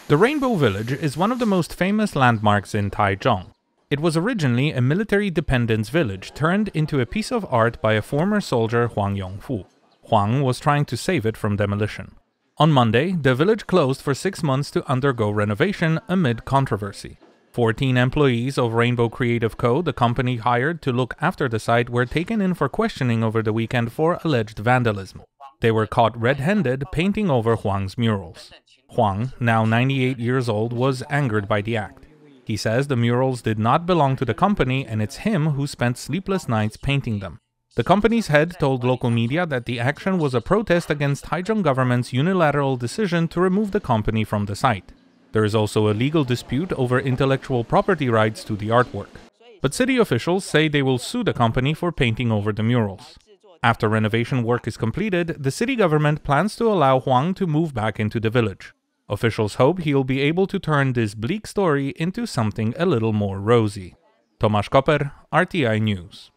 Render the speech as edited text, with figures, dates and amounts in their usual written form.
The Rainbow Village is one of the most famous landmarks in Taichung. It was originally a military dependence village turned into a piece of art by a former soldier, Huang Yung-fu. Huang was trying to save it from demolition. On Monday, the village closed for 6 months to undergo renovation amid controversy. 14 employees of Rainbow Creative Co., the company hired to look after the site, were taken in for questioning over the weekend for alleged vandalism. They were caught red-handed painting over Huang's murals. Huang, now 98 years old, was angered by the act. He says the murals did not belong to the company and it's him who spent sleepless nights painting them. The company's head told local media that the action was a protest against Taichung government's unilateral decision to remove the company from the site. There is also a legal dispute over intellectual property rights to the artwork. But city officials say they will sue the company for painting over the murals. After renovation work is completed, the city government plans to allow Huang to move back into the village. Officials hope he'll be able to turn this bleak story into something a little more rosy. Tomasz Koper, RTI News.